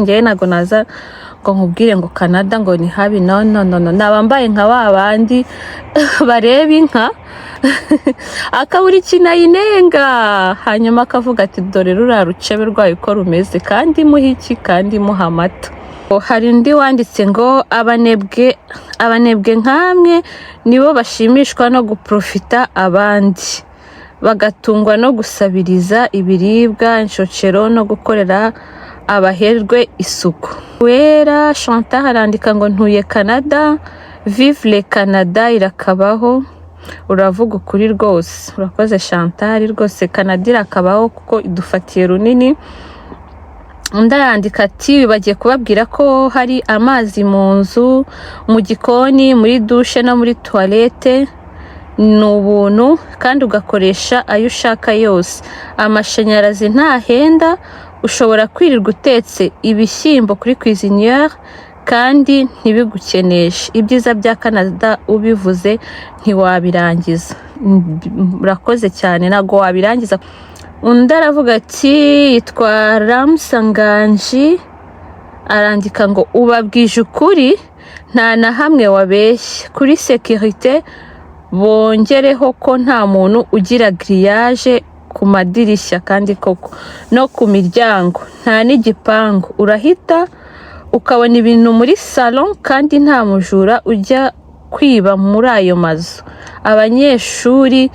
ngewe nago naza ngo nkubwire ngo Canada ngo ni habi. No nabambaye nka babandi bareba inka akabura ikinayinenga hanyuma akavuga ati dore rura rucebe rwayo uko rumeze kandi muhiki kandi muha amata. Hari undi wanditse ngo abanebwe nkamwe nibo bashimishwa no guprofita abandi bagatungwa no gusabiriza ibiribwa inshocero no gukorera abaherwe isuku. Wera Chantal arandika ngo ntuye Canada, vive le Canada irakabaho. Uravuga ukuri rwose, urakoze Chantal rwose. Canada irakabaho kuko idufatiye runini. Ndarandika ati bagiye kubabwira ko hari amazi mu nzu, mu gikoni, muri douche no muri toilette ni ubuntu kandi ugakoresha ayo ushaka yose. Amashanyarazi ntahenda, ushobora kwirirwa utetse ibishyimbo kuri cuisinière kandi ntibigukeneshe. Ibyiza bya Canada ubivuze ntiwabirangiza. Urakoze cyane nago wabirangiza. Undi aravuga ati yitwa Ramsanganji arandika ngo ubabwije ukuri nta na hamwe wabeshye. Kuri sécurité bongereho ko nta muntu ugira grillage ku madirishya kandi koko no ku miryango nta n'igipangu. Urahita ukabona ibintu muri salon kandi nta mujura ujya kwiba muri ayo mazu. Abanyeshuri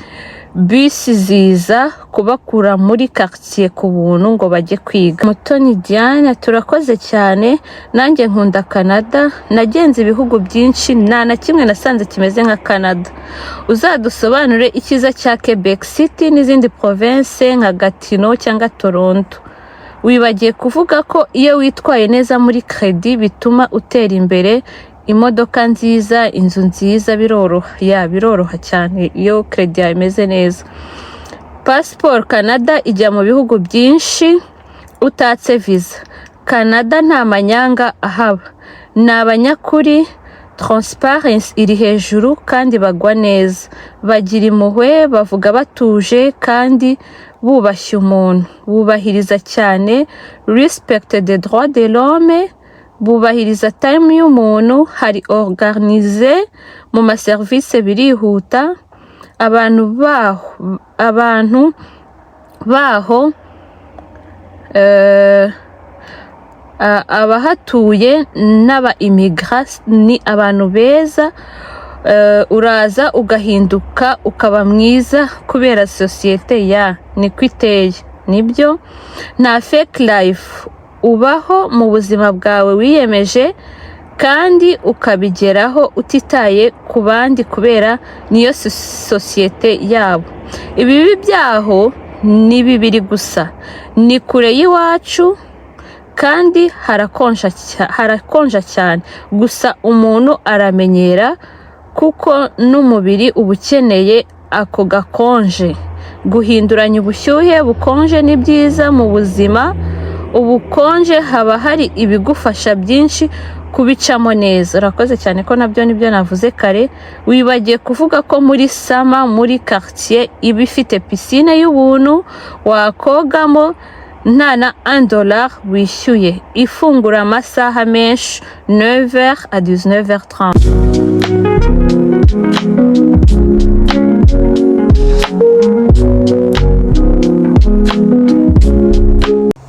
bisi ziza kubakura muri quartier ku buntu ngo bajye kwiga. Mutoni Diane turakoze cyane, nanjye nkunda Canada, nagenze ibihugu byinshi nta na kimwe nasanze kimeze nka Canada. Uzadusobanure ikiza cya Quebec City n'izindi province nka Gatineau cyangwa Toronto. Wibagiye kuvuga ko iyo witwaye neza muri credit bituma utera imbere. Imodoka nziza, inzu nziza biroroha. Biroroha cyane iyo credit imeze neza. Passport Canada ijya mu bihugu byinshi utatse visa. Canada nta manyanga ahaba. Ni abanyakuri, transparency iri hejuru kandi bagwa neza. Bagira impuhwe, bavuga batuje kandi bubashye umuntu. Bubahiriza cyane respect des droits de l'homme. Bubahiriza time y'umuntu, hari organize mu maservice birihuta. Abantu baho abahatuye n'aba immigrants ni abantu beza. Uraza ugahinduka ukaba mwiza kubera societe niko iteye. Nibyo nta fake life, ubaho mu buzima bwawe wiyemeje kandi ukabigeraho utitaye ku bandi kubera niyo societe yabo. Ibibi byaho ni bibiri gusa, ni kure y'Iwacu kandi harakonja cyane. Gusa umuntu aramenyera kuko n'umubiri uba ukeneye ako gakonje. Guhinduranya ubushyuhe bukonje ni byiza mu buzima. Ubukonje haba hari ibigufasha byinshi kubicamo neza. Urakoze cyane ko nabyo nibyo navuze kare. Wibagiye kuvuga ko muri sama muri quartier iba ifite piscine y'ubuntu wakogamo nta na $1 wishyuye. Ifungura amasaha menshi 9h à 19h30.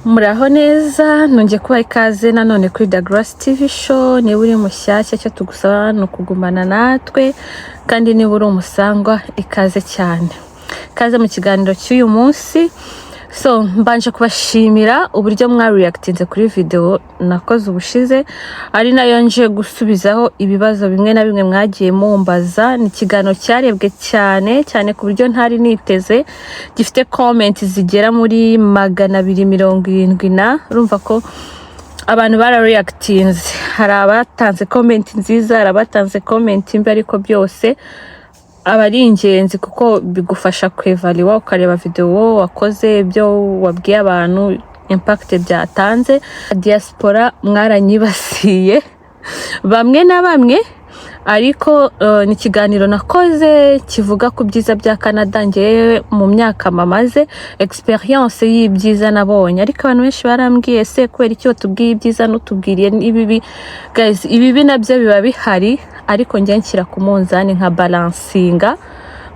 Muraho neza, nongeye kubaha ikaze nanone kuri Dagrace TV show. Niba uri mushyashya cyo tugusaba no kugumana natwe, kandi niba uri umusangwa ikaze cyane. Kaze mu kiganiro cy'uyu munsi. So mbanje kubashimira uburyo reactinze kuri video nakoze ubushize, ari nayo nje gusubizaho ibibazo bimwe na bimwe mwagiye mumbaza. Ni kiganiro cyarebwe cyane ku buryo ntari niteze, gifite comment zigera muri 270. Urumva ko abantu reactinze. Hari abatanze comment nziza, hari abatanze comment mbi, ariko byose abari ingenzi kuko bigufasha kwevaluwa ukareba video wakoze, ibyo wabwiye abantu, impact byatanze. Diaspora mwaranyibasiye bamwe na bamwe, ariko ni ikiganiro nakoze kivuga ku byiza bya Canada ngewe mu myaka mamaze experience y'ibyiza nabonye, ariko abantu benshi barambwiye se kubera icyo tubwiye ibyiza n'utubwiriye n'ibibi. Guys, ibibi nabyo biba bihari, ariko njye nshyira ku munzani nka balancinga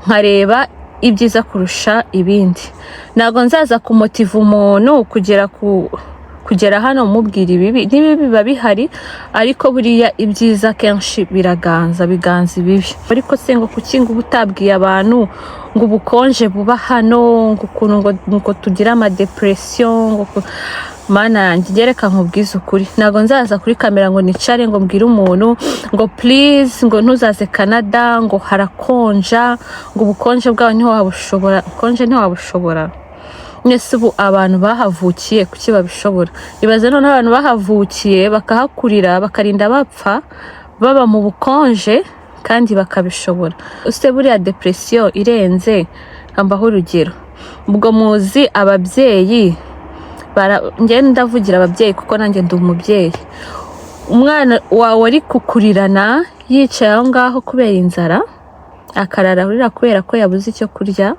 nkareba ibyiza kurusha ibindi. Ntago nzaza kumotiva umuntu kugera hano mubwira ibibi, n'ibibi biba bihari, ariko buriya ibyiza kenshi biganza ibibi. Ariko se ngo kuki ngo utabwiye abantu ngo ubukonje buba hano, ngo ukuntu ngo tugira ama depression, ngo mana yanjye gereka nkubwiza ukuri. Ntago nzaza kuri kamera ngo nicare ngo mbwire umuntu ngo please ngo ntuzaze Canada ngo harakonja, ngo ubukonje bwawe ntiwabushobora. Ubukonje ntiwabushobora? Nese ubu abantu bahavukiye kuki babishobora? Ibaze none abantu bahavukiye bakahakurira bakarinda bapfa baba mu bukonje kandi bakabishobora. Use buriya depression irenze, ambaho urugero. Ubwo muzi ababyeyi njye ndavugira ababyeyi kuko nanjye ndi umubyeyi. Umwana wawe ari kukurirana yicaye aho ngaho kubera inzara, akararahurira kubera ko yabuze icyo kurya.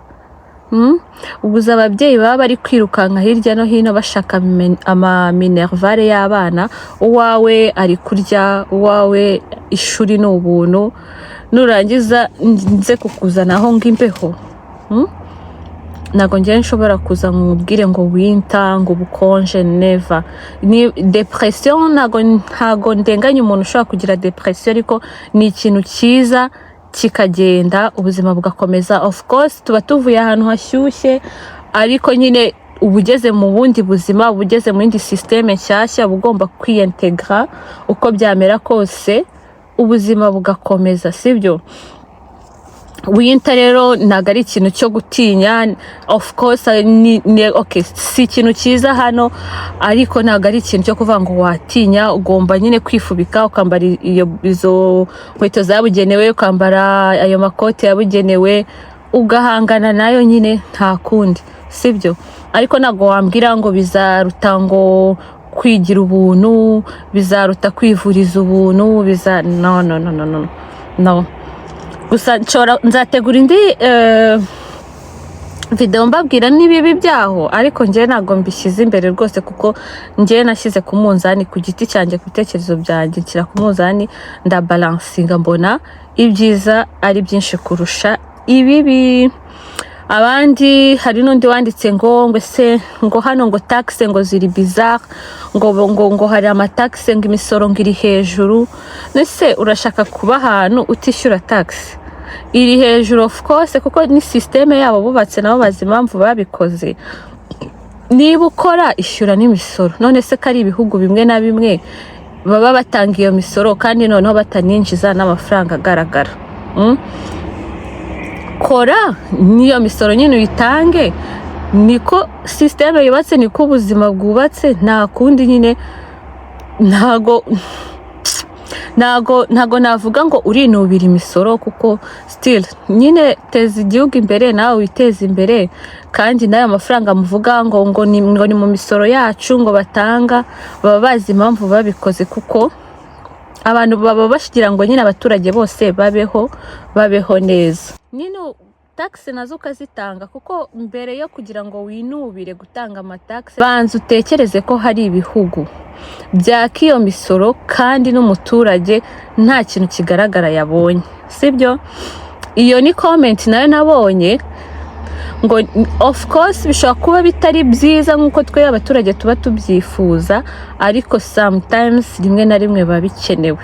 Ubuza ababyeyi baba bari kwirukanka hirya no hino bashaka ama minervare y'abana, uwawe ari kurya, uwawe ishuri ni ubuntu, nurangiza nze kukuzanaho ngimbeho. Ntago njye nshobora kuza nkubwire ngo winter ngo bukonje, never. Ni depression, ntago ndenganya umuntu ushobora kugira depression, ariko ni ikintu cyiza kikagenda ubuzima bugakomeza. Of course tuba tuvuye ahantu hashyushye, ariko nyine ubugeze mu bundi buzima, ubugeze mu yindi systeme nshyashya, ugomba kwiyintegra uko byamera kose ubuzima bugakomeza, sibyo? Winter rero ntago ari ikintu cyo gutinya. Of course okay, si ikintu cyiza hano, ariko ntago ari ikintu cyo kuvuga ngo watinya. Ugomba nyine kwifubika, ukambara izo nkweto zabugenewe, ukambara ayo makoti yabugenewe, ugahangana nayo nyine, nta kundi, sibyo? Ariko ntago wambwira ngo bizaruta ngo kwigira ubuntu, bizaruta kwivuriza ubuntu, no. Gusa nzategura indi video mbabwira n'ibibi byaho, ariko njye ntago mbishyize imbere rwose, kuko njye nashyize ku munzani ku giti cyanjye, ku bitekerezo byanjye nshyira ku munzani, ndabalancinga, mbona ibyiza ari byinshi kurusha ibibi. Abandi hari n'undi wanditse ngo se ngo hano ngo taxe ngo ziri bizarre, ngo hari ama taxe ngo imisoro ngiri hejuru. Nese urashaka kuba ahantu utishyura taxe? Iri hejuru of course, kuko ni systeme yabo bubatse nabo bazi impamvu babikoze. Niba ukora ishyura n'imisoro. None se kari ibihugu bimwe na bimwe baba batanga iyo misoro kandi noneho bataninjiza n'amafaranga agaragara. Kora niyo misoro nyine uyitange, niko systeme yubatse, niko ubuzima bwubatse, nta kundi nyine. Ntago navuga ngo urinubira imisoro, kuko still nyine teza igihugu imbere, nawe witeza imbere. Kandi nayo amafaranga muvuga ngo ni mu misoro yacu ngo batanga, baba bazi impamvu babikoze, kuko abantu baba bashigira ngo nyine abaturage bose babeho neza. Nyine taxe nazo ukazitanga, kuko mbere yo kugira ngo winubire gutanga amataxe, banza utekereze ko hari ibihugu byaka iyo misoro kandi n'umuturage nta kintu kigaragara yabonye, sibyo? Iyo ni comment nayo nabonye, ngo of course bishobora kuba bitari byiza nk'uko twe abaturage tuba tubyifuza, ariko sometimes rimwe na rimwe biba bikenewe.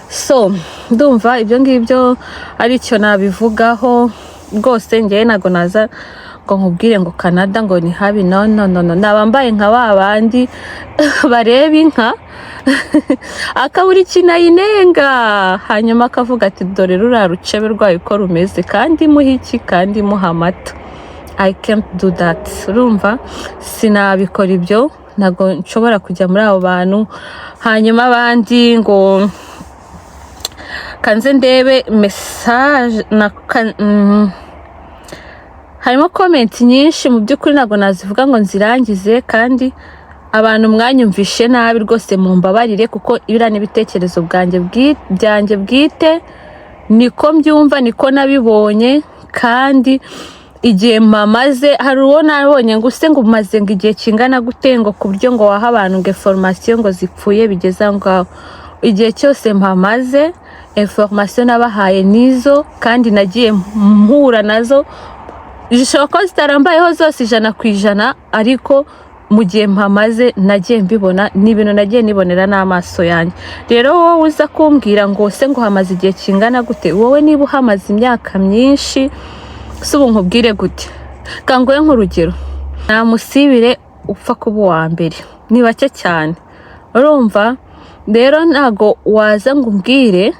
So ndumva ibyo ngibyo ari icyo nabivugaho rwose. Njye ntago naza ngo nkubwire ngo Canada ngo ni habi, no. Nabambaye nka babandi bareba inka akabura ikinayinenga, hanyuma akavuga ati dore ruriya rucebe rwayo uko rumeze, kandi muha iki, kandi muha amata. I can't do that. Urumva sinabikora ibyo, ntago nshobora kujya muri abo bantu. Hanyuma abandi ngo kanze ndebe message harimo comment nyinshi, mu by'ukuri ntago nazivuga ngo nzirangize, kandi abantu mwanyumvishe nabi rwose mumbabarire, kuko ibira n'ibitekerezo byanjye bwite, niko mbyumva, niko nabibonye. Kandi igihe mamaze, hari uwo nabonye ngo use ngo umaze ngo igihe kingana gute ngo ku buryo ngo waha abantu ngo information ngo zipfuye bigeza ngaho. Igihe cyose mpamaze, information nabahaye nizo, kandi nagiye mpura nazo, zishoboka ko zitarambayeho zose 100%, ariko mu gihe mpamaze nagiye mbibona, n'ibintu nagiye nibonera n'amaso yanjye. Rero wowe uza kumbwira ngo se ngo hamaze igihe kingana gute, wowe niba uhamaze imyaka myinshi, subu nkubwire gute? Kangoye nk'urugero, nta musibire upfa kuba uwa mbere, ni bake cyane, urumva? Rero ntago waza ngo umbwire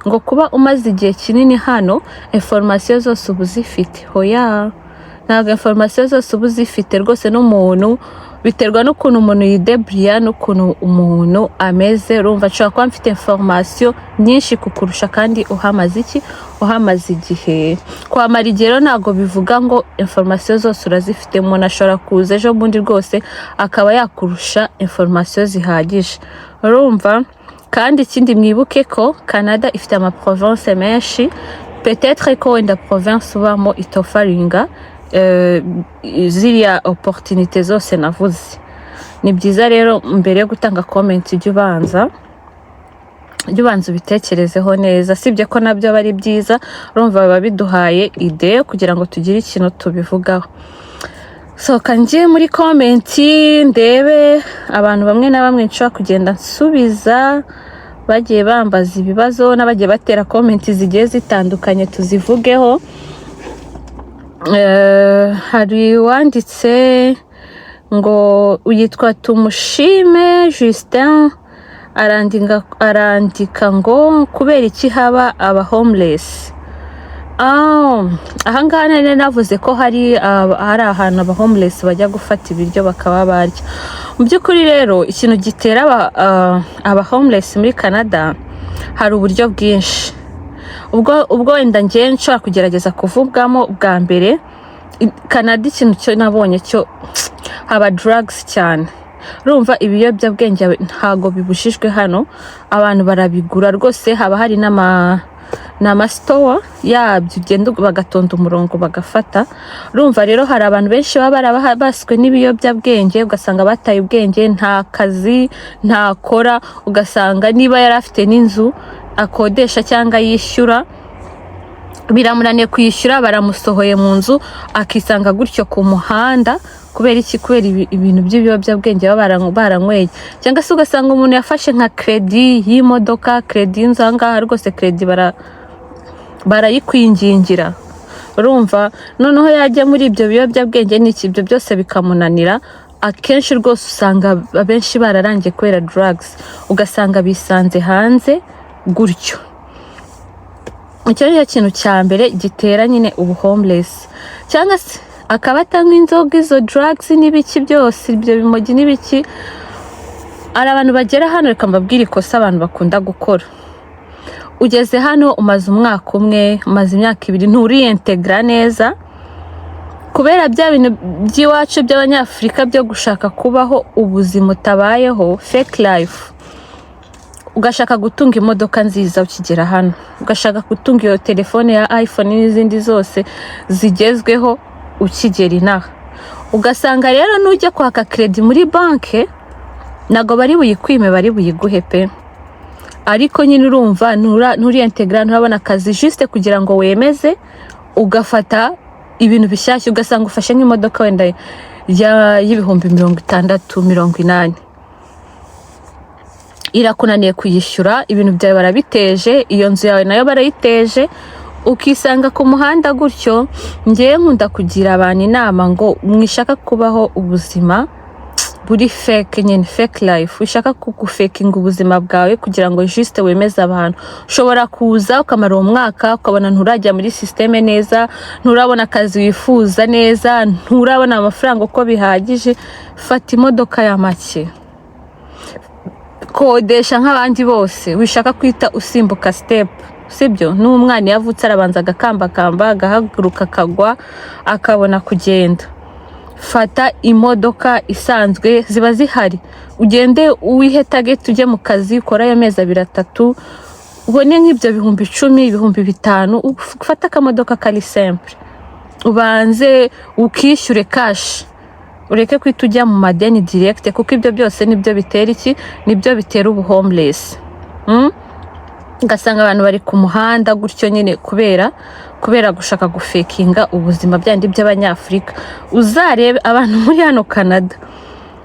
ngo kuba umaze igihe kinini hano information zose ubu zifite. Hoya, ntago information zose ubu zifite rwose. N'umuntu biterwa n'ukuntu umuntu yidebria, n'ukuntu umuntu ameze. Urumva nshobora kuba mfite information nyinshi kukurusha kandi uhamaze igihe. Kwamara igihe ntago bivuga ngo information zose urazifite. Umuntu ashobora kuza ejo bundi rwose akaba yakurusha information zihagije, urumva? Kandi ikindi mwibuke ko Canada ifite ama province menshi, peut-être ko wenda province ubamo itofaringa ziriya opportunité zose navuze. Ni byiza rero mbere yo gutanga comment ujye ubanza ubitekerezeho neza, sibye ko nabyo bari byiza. Urumva baba biduhaye ide kugira ngo tugire ikintu tubivugaho. So kangiye muri comment ndebe abantu bamwe na bamwe nshobora kugenda nsubiza, bagiye bambaza ibibazo n'abagiye batera comment zigiye zitandukanye tuzivugeho. Hari wanditse ngo uyitwa Tumushime Justin, arandika ngo kubera iki haba aba homeless. Ahangaha nene navuze ko hari ahantu aba homeless bajya gufata ibiryo bakaba barya. Mu by'ukuri rero ikintu gitera aba homeless muri Canada hari uburyo bwinshi. Ubwo wenda ngiye nshobora kugerageza kuvugamo bwa mbere, Canada ikintu cyo nabonye cyo haba drugs cyane. Urumva ibiyobyabwenge ntago bibujijwe hano, abantu barabigura rwose. Haba hari n'ama store yabyo, ugenda bagatonda umurongo bagafata. Urumva rero hari abantu benshi baba baswe n'ibiyobyabwenge, ugasanga bataye ubwenge, nta kazi ntakora, ugasanga niba yari afite n'inzu akodesha cyangwa yishyura, biramunaniye kuyishyura, baramusohoye mu nzu, akisanga gutyo ku muhanda. Kubera iki? Kubera ibintu by'ibiyobyabwenge baba baranyweye. Cyangwa se ugasanga umuntu yafashe nka credit y'imodoka, credit y'inzu. Ahangaha rwose credit barayikwingingira, urumva? Noneho yajya muri ibyo biyobyabwenge n'iki, ibyo byose bikamunanira. Akenshi rwose usanga abenshi bararangiye kubera drugs, ugasanga bisanze hanze gutyo. Icyo ni ikintu cya mbere gitera nyine ubu homeless. Cyangwa se akaba atanywa inzoga, izo drugs n'ibiki byose, ibyo bimogi n'ibiki. Ari abantu bagera hano, reka mbabwire ikosa abantu bakunda gukora. Ugeze hano umaze umwaka umwe, umaze imyaka 2, nturiintegra neza, kubera bya bintu by'iwacu by'abanyafrika byo gushaka kubaho ubuzima utabayeho, fake life. Ugashaka gutunga imodoka nziza ukigera hano, ugashaka gutunga iyo telefone ya iPhone n'izindi zose zigezweho ukigera inaha. Ugasanga rero nujya kwaka credit muri banke, nago bari buyikwime, bari buyiguhe pe. Ariko nyine urumva nturiintegra, nturabona akazi juste kugira ngo wemeze ugafata ibintu bishyashya. Ugasanga ufashe nk'imodoka wenda y'ibihumbi 60, 80, irakunaniye kuyishyura, ibintu byawe barabiteje, iyo nzu yawe nayo barayiteje, ukisanga ku muhanda gutyo. Ngiye nkunda kugira abantu inama ngo mwishaka kubaho ubuzima buri fake, nyine fake life, wishaka kugufakinga ubuzima bwawe kugira ngo juste wemeze abantu. Ushobora kuza ukamara umwaka ukabona nturajya muri systeme neza, nturabona akazi wifuza neza, nturabona amafaranga uko bihagije. Fata imodoka ya make, kodesha nk'abandi bose, wishaka kwita usimbuka step, sibyo? N'umwana yavutse arabanza agakambakamba, agahaguruka, akagwa, akabona kugenda. fata imodoka isanzwe ziba zihari, ugende uwihe target ujye mu kazi ukora ya mezi 2-3 ubone nk'ibyo bihumbi 10 ibihumbi 5 ufata akamodoka kari simple ubanze ukishyure cash, ureke kwita ujya mu madeni direct kuko ibyo byose nibyo bitera iki, nibyo bitera ubu homeless. Ugasanga abantu bari ku muhanda gutyo nyine kubera gushaka gufekinga ubuzima byandi by'Abanyafrika. Uzarebe abantu muri hano Canada,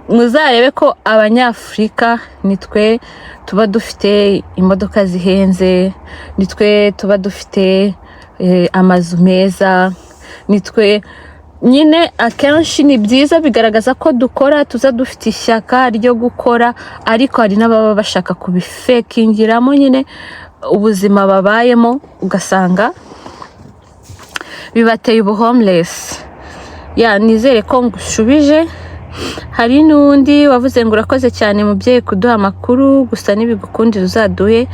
muzarebe ko Abanyafrika nitwe tuba dufite imodoka zihenze, nitwe tuba dufite amazu meza, nitwe nyine akenshi ni byiza bigaragaza ko dukora, tuza dufite ishyaka ryo gukora, ariko hari n'ababa bashaka kubifekingiramo nyine ubuzima babayemo, ugasanga bibateye ubu homeless. Nizere ko ngushubije. Hari n'undi wavuze ngo urakoze cyane mubyeyi kuduha amakuru, gusa nibigukundira uzaduhe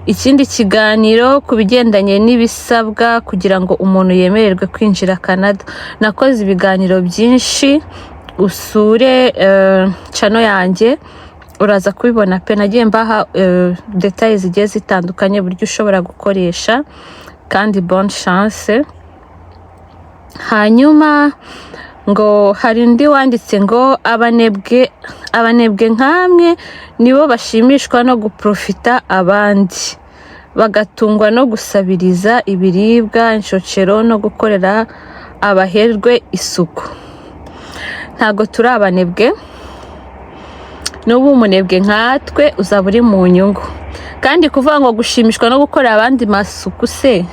ikindi kiganiro ku bigendanye n'ibisabwa kugira ngo umuntu yemererwe kwinjira Canada. Nakoze ibiganiro byinshi, usure channel yanjye uraza kubibona pe, nagiye mbaha details zigiye zitandukanye buryo ushobora gukoresha, kandi bonne chance. Hanyuma ngo hari undi wanditse ngo abanebwe nkamwe nibo bashimishwa no guprofita abandi, bagatungwa no gusabiriza ibiribwa, inshokero no gukorera abaherwe isuku. Ntago turi abanebwe, n'ubu umunebwe nkatwe uzaba uri mu nyungu. Kandi kuvuga ngo gushimishwa no gukora abandi masuku se,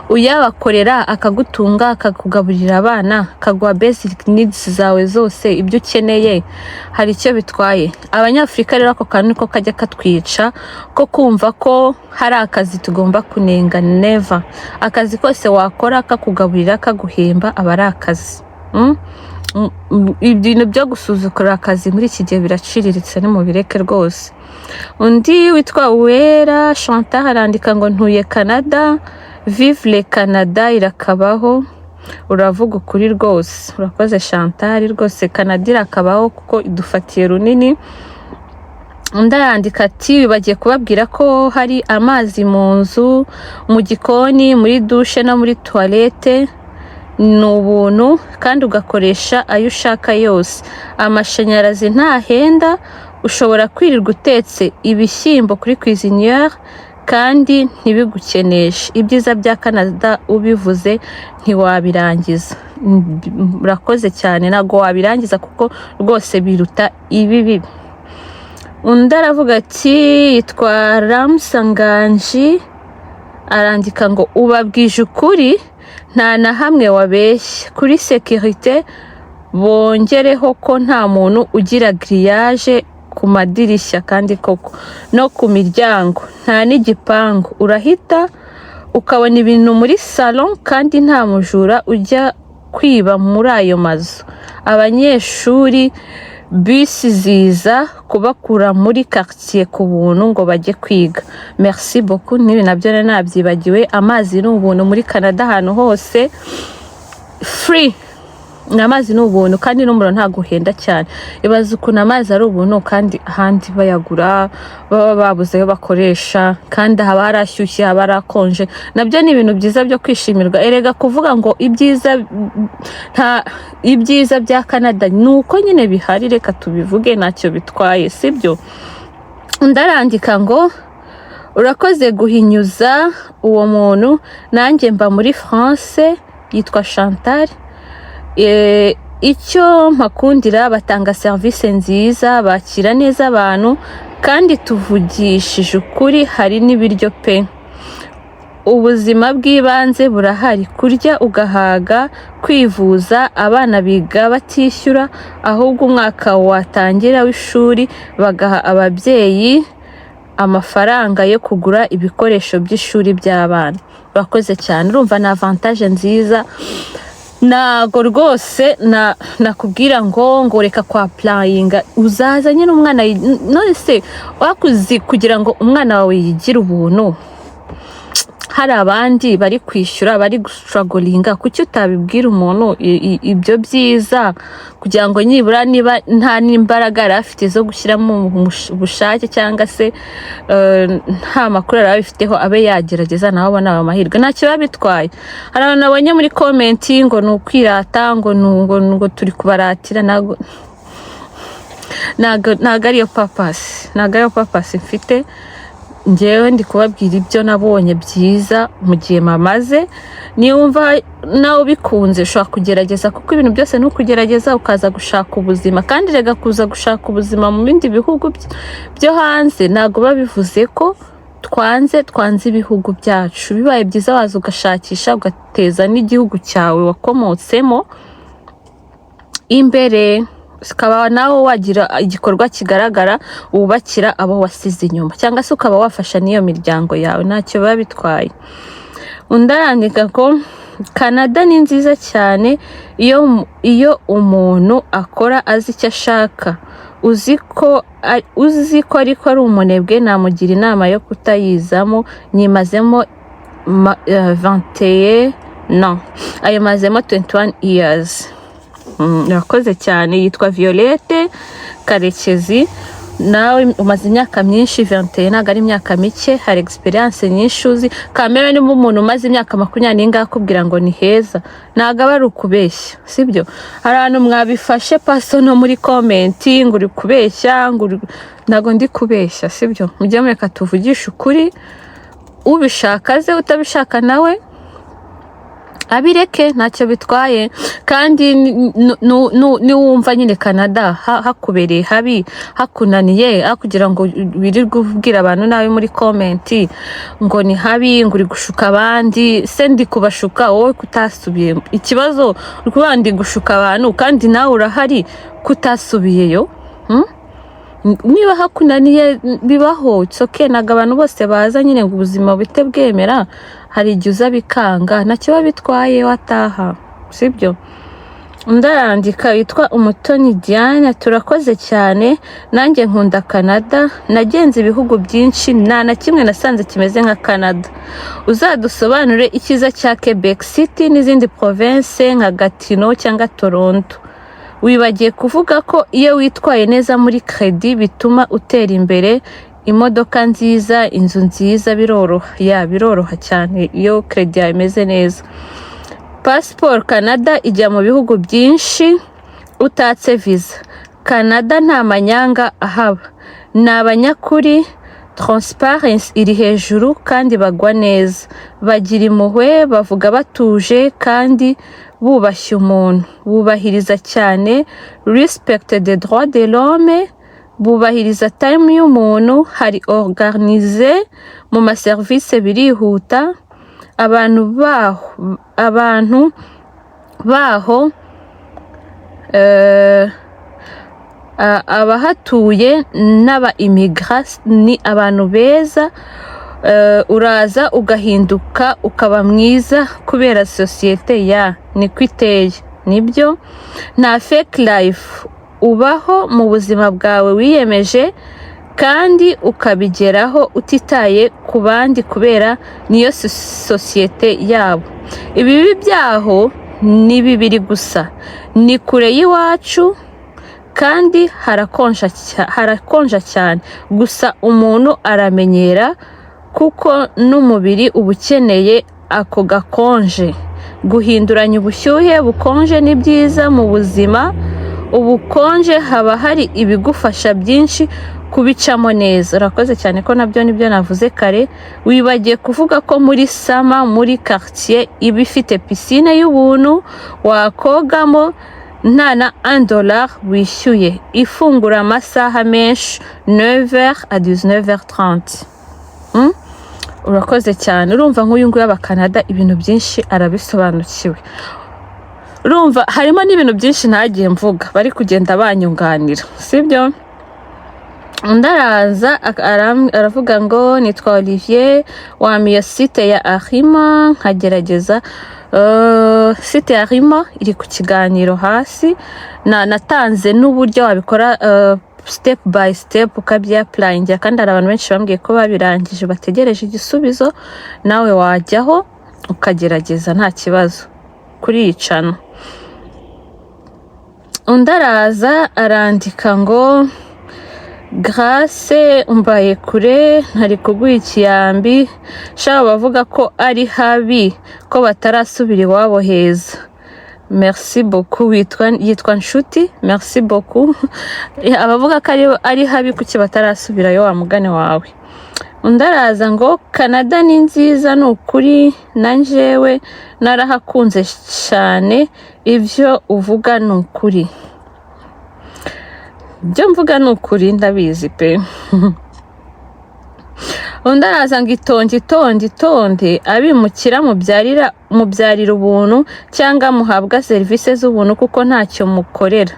uyabakorera akagutunga, akakugaburira abana, akaguha basic needs zawe zose, ibyo ukeneye, hari icyo bitwaye. Abanyafrika rero ako kantu ko kajya katwica ko kumva ko hari akazi tugomba kunenga. Never. Akazi kose wakora kakugaburira, kaguhemba, aba ari akazi. Ibintu byo gusuzugura akazi muri iki gihe biraciriritse, ni mu bireke rwose. Undi witwa Uwera Chantal arandika ngo ntuye Canada, vive le Canada irakabaho. Uravuga ukuri rwose, urakoze Chantal rwose. Canada irakabaho kuko idufatiye runini. Undi arandika ati bagiye kubabwira ko hari amazi mu nzu, mu gikoni, muri douche no muri toilette, ni ubuntu kandi ugakoresha ayo ushaka yose. Amashanyarazi ntahenda, ushobora kwirirwa utetse ibishyimbo kuri cuisinière kandi ntibigukeneshe. Ibyiza bya Canada ubivuze ntiwabirangiza. Urakoze cyane, ntago wabirangiza kuko rwose biruta ibibi. Undi aravuga ati yitwa Ramsanganji arandika ngo ubabwije ukuri nta na hamwe wabeshye. Kuri sécurité bongereho ko nta muntu ugira grillage ku madirishya, kandi koko no ku miryango nta n'igipangu, urahita ukabona ibintu muri salon kandi nta mujura ujya kwiba muri ayo mazu. Abanyeshuri bisi ziza kubakura muri quartier ku buntu ngo bajye kwiga. Merci beaucoup. Nibi nabyo nabyibagiwe. Amazi ni ubuntu muri Canada ahantu hose, free. Amazi ni ubuntu kandi n'umuriro ntago uhenda cyane. Ibaza ukuntu amazi ari ubuntu kandi ahandi bayagura, baba babuze ayo bakoresha, kandi haba harashyushye, haba harakonje. Nabyo ni ibintu byiza byo kwishimirwa. Erega kuvuga ngo ibyiza bya Canada nuko nyine bihari, reka tubivuge, ntacyo bitwaye, sibyo? Ndarandika ngo urakoze guhinyuza uwo muntu, nanjye mba muri France, yitwa Chantal. Icyo mpakundira batanga service nziza, bakira neza abantu, kandi tuvugishije ukuri hari n'ibiryo pe. Ubuzima bw'ibanze burahari, kurya ugahaga, kwivuza, abana biga batishyura, ahubwo umwaka watangira w'ishuri bagaha ababyeyi amafaranga yo kugura ibikoresho by'ishuri by'abana. Urakoze cyane. Urumva na avantage nziza. Nago rwose nakubwira ngo reka kwa applyinga, uzaza nyine umwana none se wakuzi kugira ngo umwana wawe yigire ubuntu. hari abandi bari kwishyura bari gustrugglinga, kuki utabibwira umuntu ibyo byiza kugira ngo nibura niba nta n'imbaraga arafite zo gushyiramo ubushake cyangwa se nta makuru arabifiteho abe yagerageza nawe abona amahirwe, ntacyo biba bitwaye. Hari abantu nabonye muri komenti ngo ni ukwirata, ngo turi kubaratira, ntago ariyo papasi mfite. Njyewe ndi kubabwira ibyo nabonye byiza mu gihe mamaze. Niwumva nawe bikunze ushobora kugerageza, kuko ibintu byose ni ukugerageza ukaza gushaka ubuzima. Kandi rega kuza gushaka ubuzima mu bindi bihugu byo hanze ntabwo biba bivuze ko twanze ibihugu byacu. Bibaye byiza waza ugashakisha ugateza n'igihugu cyawe wakomotsemo imbere, ukaba nawe wagira igikorwa kigaragara wubakira abo wasize inyuma, cyangwa se ukaba wafasha n'iyo miryango yawe, ntacyo biba bitwaye. Undi arandika ko Canada ni nziza cyane iyo umuntu akora azi icyo ashaka, uzi ko ariko ari umunebwe, namugira inama yo kutayizamo. Nyimazemo 21 no ayimazemo 21 years. Yakoze cyane. Yitwa Violette Karekezi. Nawe umaze imyaka myinshi, 21 ntabwo ari imyaka mike, hari experience nyinshi uzi. Kamera ni umuntu umaze imyaka 20 ngakubwira ngo ni heza, ntabwo aba ari ukubeshya, sibyo? Hari abantu mwabifashe pasono muri komenti ngo uri kubeshya, ntabwo ndi kubeshya, sibyo? Mujye mureka tuvugisha ukuri, ubishaka ze, utabishaka nawe abireke, ntacyo bitwaye. Kandi niwumva nyine Canada hakubereye habi, hakunaniye, kugira ngo wirirwe ubwira abantu nawe muri komenti ngo ni habi, ngo uri gushuka abandi. Se ndi kubashuka wowe kutasubiye? Ikibazo uri kuba ndi gushuka abantu kandi nawe urahari kutasubiyeyo. Niba hakunaniye bibaho, it's okay. Ntabwo abantu bose baza nyine ngo ubuzima buhite bwemera, hari igihe uza bikanga, ntacyo biba bitwaye wataha, sibyo? Ndarandika witwa Umutoni Diane. Turakoze cyane, nanjye nkunda Canada, nagenze ibihugu byinshi, nta na kimwe nasanze kimeze nka Canada. Uzadusobanure icyiza cya Quebec City n'izindi province nka Gatineau cyangwa Toronto. Wibagiye kuvuga ko iyo witwaye neza muri credit bituma utera imbere, imodoka nziza, inzu nziza, biroroha cyane iyo credit yawe imeze neza. Passport Canada ijya mu bihugu byinshi utatse visa. Canada nta manyanga ahaba, ni abanyakuri, transparency iri hejuru kandi bagwa neza, bagira impuhwe, bavuga batuje kandi bubashye umuntu, bubahiriza cyane respect des droits de l'homme, bubahiriza time y'umuntu, hari organize mu maservice, birihuta. Abantu baho abahatuye n'aba immigrants ni abantu beza. Uraza ugahinduka ukaba mwiza kubera societe niko iteye. Nibyo, nta fake life, ubaho mu buzima bwawe wiyemeje kandi ukabigeraho utitaye ku bandi kubera niyo societe yabo. Ibibi byaho ni bibiri gusa, ni kure y'iwacu kandi harakonja cyane, gusa umuntu aramenyera kuko n'umubiri uba ukeneye ako gakonje. Guhinduranya ubushyuhe bukonje ni byiza mu buzima. Ubukonje haba hari ibigufasha byinshi kubicamo neza. Urakoze cyane ko nabyo nibyo navuze kare. Wibagiye kuvuga ko muri sama muri quartier iba ifite piscine y'ubuntu wakogamo nta na $1 wishyuye, ifungura amasaha menshi 9h à 19h30. Urakoze cyane. Urumva nk'uyu nguyu Canada ibintu byinshi arabisobanukiwe. Urumva harimo n'ibintu byinshi ntagiye mvuga, bari kugenda banyunganira, sibyo? Ndaraza aravuga ngo nitwa Olivier, wamiye site ya Arima nkagerageza. Site ya Arima iri ku kiganiro hasi, natanze n'uburyo wabikora step by step ukabyapplyinga, kandi hari abantu benshi bambwiye ko babirangije bategereje igisubizo. Nawe wajyaho ukagerageza nta kibazo kuri iyi channel. Undi araza arandika ngo Grace umbaye kure ntari kuguha ikiyambi, shaka bavuga ko ari habi ko batarasubira iwabo heza. Merci beaucoup. Yitwa Nshuti. Merci beaucoup. Abavuga ko ari habi kuki batarasubira yo wa mugane wawe. Undi araza ngo Canada ni nziza n'ukuri, nanjewe narahakunze cyane, ibyo uvuga n'ukuri. Byo mvuga n'ukuri ndabizi pe. Undi araza ngo itonde abimukira mubyarira ubuntu cyangwa muhabwa serivisi z'ubuntu kuko ntacyo mukorera.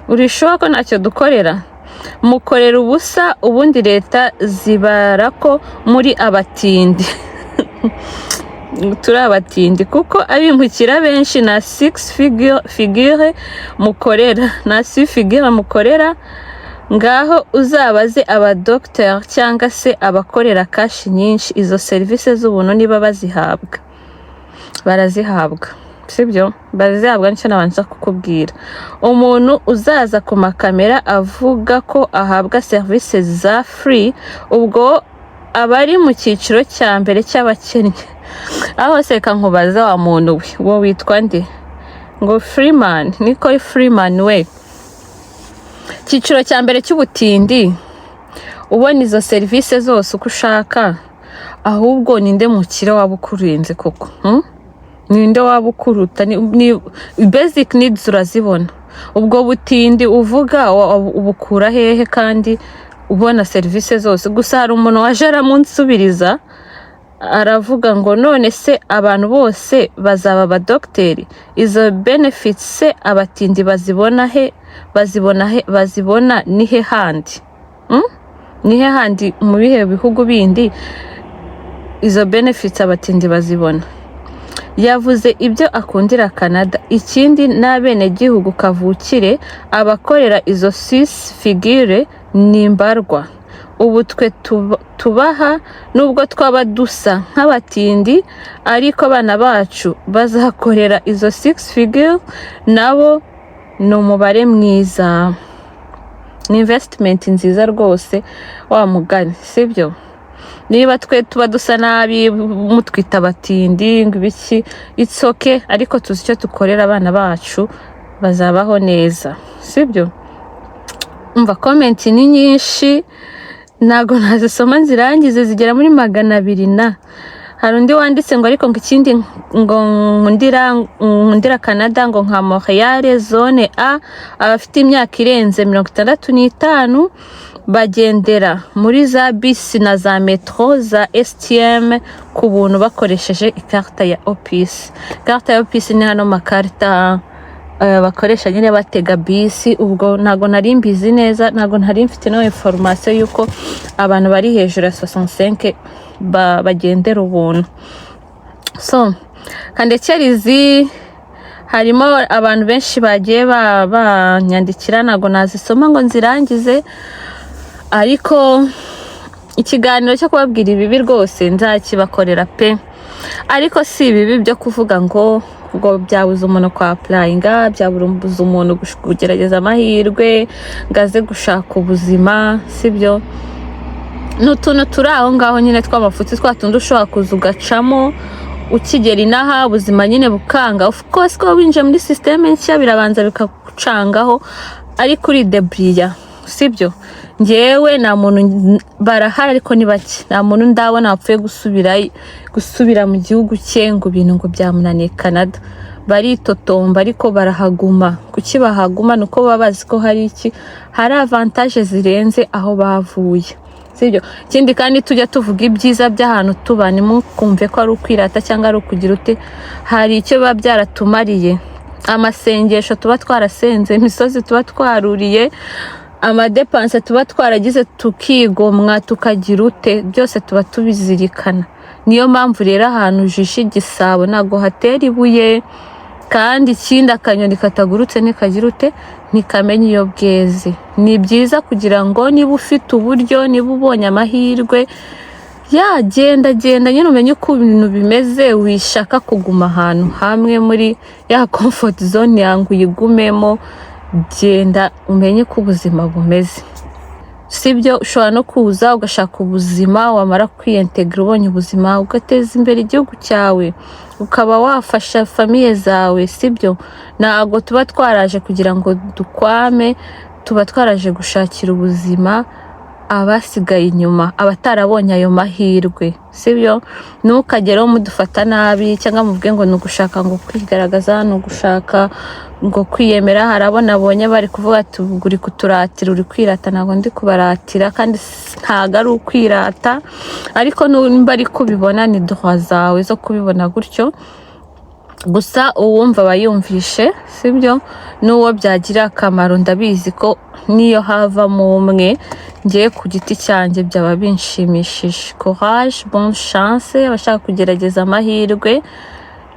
Urishoboka ko ntacyo dukorera? Mukorera ubusa, ubundi leta zibara ko muri abatindi. Turi abatindi kuko abimukira benshi na 6 figure mukorera, na 6 figure mukorera. Ngaho uzabaze abadocteur cyangwa se abakorera cash nyinshi, izo services z'ubuntu niba bazihabwa. Barazihabwa, sibyo? Barazihabwa nicyo nabanza kukubwira. Umuntu uzaza ku makamera avuga ko ahabwa services za free, ubwo abari mu cyiciro cya mbere cy'abakennye. Aho seka nkubaza wa muntu we, wo witwa nde? Ngo Freeman, niko Freeman we. Cyiciro cya mbere cy'ubutindi, ubona izo services zose uko ushaka, ahubwo ninde mukire wabukurenze koko? Ninde wabukuruta? Ni basic needs urazibona. Ubwo butindi uvuga ubukura hehe kandi ubona services zose? Gusa hari umuntu waje aramunsubiriza aravuga ngo none se abantu bose bazaba abadocteri, izo benefits se abatindi bazibona he? Bazibona nihe handi? Nihe handi mu bihe bihugu bindi izo benefits abatindi bazibona? Yavuze ibyo akundira Canada. Ikindi n'abene gihugu kavukire abakorera izo 6 figure nimbarwa. Ubu twe tubaha nubwo twaba dusa nk'abatindi, ariko abana bacu bazakorera izo 6 figure, nabo ni umubare mwiza. Ni investment nziza rwose wa mugani, sibyo? Niba twe tuba dusa nabi mutwita abatindi ngo ibiki, it's okay, ariko tuzi icyo tukorera abana bacu bazabaho neza, sibyo? Umva comment ni nyinshi, nago nazisoma nzirangize zigera muri 200 na. Hari undi wanditse ngo ariko ngo ikindi ngo nkundira Canada ngo nka Montreal zone A, abafite imyaka irenze 65 bagendera muri za bisi na za metro za STM ku buntu bakoresheje ikarita ya Opis. Ikarita ya Opis ni hano makarita bakoresha nyine batega bisi. Ubwo nago nari mbizi neza, nago nari mfite no information yuko abantu bari hejuru ya 65 bagendera ubuntu. So kandekerizi harimo abantu benshi bagiye banyandikira, nago nazisoma ngo nzirangize, ariko ikiganiro cyo kubabwira ibibi rwose nzakibakorera pe. Ariko si ibibi byo kuvuga ngo byabuze umuntu kwa applyinga, byabuze umuntu kugerageza amahirwe ngaze gushaka ubuzima, sibyo? N'utuntu turi aho ngaho nyine tw'amafuti, twatundi ushobora kuza ugacamo ukigera inaha ubuzima nyine bukanga. Of course ko winje muri system nshya birabanza bikagucangaho, ariko uri debriya, sibyo? Ngewe nta muntu barahari ariko ni bake, nta muntu ndabona apfuye gusubira mu gihugu cye ngo ibintu ngo byamunaniye Canada. Baritotomba ariko barahaguma. Kuki bahaguma? Nuko babazi ko hari avantage zirenze aho bavuye, sibyo? Ikindi kandi tujya tuvuga ibyiza by'ahantu tuba, nimukumve ko ari ukwirata cyangwa ari ukugira ute. Hari icyo biba byaratumariye, amasengesho tuba twarasenze, imisozi tuba twaruriye, amadepanse tuba twaragize tukigomwa tukagira ute, byose tuba tubizirikana. Niyo mpamvu rero ahantu ujishe igisabo ntago hatera ibuye, kandi ikindi akanyoni katagurutse nikagira ute ntikamenya iyo bweze. Ni byiza kugira ngo niba ufite uburyo, niba ubonye amahirwe, genda nyine umenye uko ibintu bimeze, wishaka kuguma ahantu hamwe muri ya comfort zone yangu uyigumemo. Genda umenye ko ubuzima bumeze, sibyo? Ushobora no kuza ugashaka ubuzima, wamara kwiyintegra ubonye ubuzima ugateza imbere igihugu cyawe, ukaba wafasha famiye zawe, sibyo? Ntabwo tuba twaraje kugira ngo dukwame, tuba twaraje gushakira ubuzima abasigaye inyuma, abatarabonye ayo mahirwe, sibyo? Ntukageraho mudufata nabi cyangwa muvuge ngo nugushaka ngo kwigaragaza, nugushaka ngo kwiyemera. Harabona abonye bari kuvuga ati uri kuturatira, uri kwirata. Ntabwo ndi kubaratira kandi ntago ari ukwirata, ariko nimba ari kubibona ni droit zawe zo kubibona gutyo. Gusa uwumva bayumvishe, sibyo? N'uwo byagira akamaro, ndabizi ko niyo havamo umwe, ngiye ku giti cyanjye byaba binshimishije. Courage, bonne chance abashaka kugerageza amahirwe,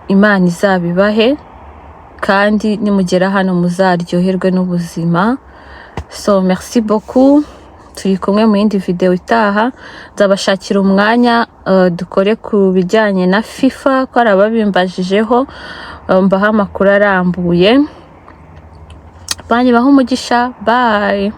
Imana izabibahe, kandi nimugera hano muzaryoherwe n'ubuzima. So merci beaucoup, turi kumwe mu yindi video itaha. Nzabashakira umwanya dukore ku bijyanye na FIFA, ko ari ababimbajijeho, mbaha amakuru arambuye. Banyi baho umugisha, bye.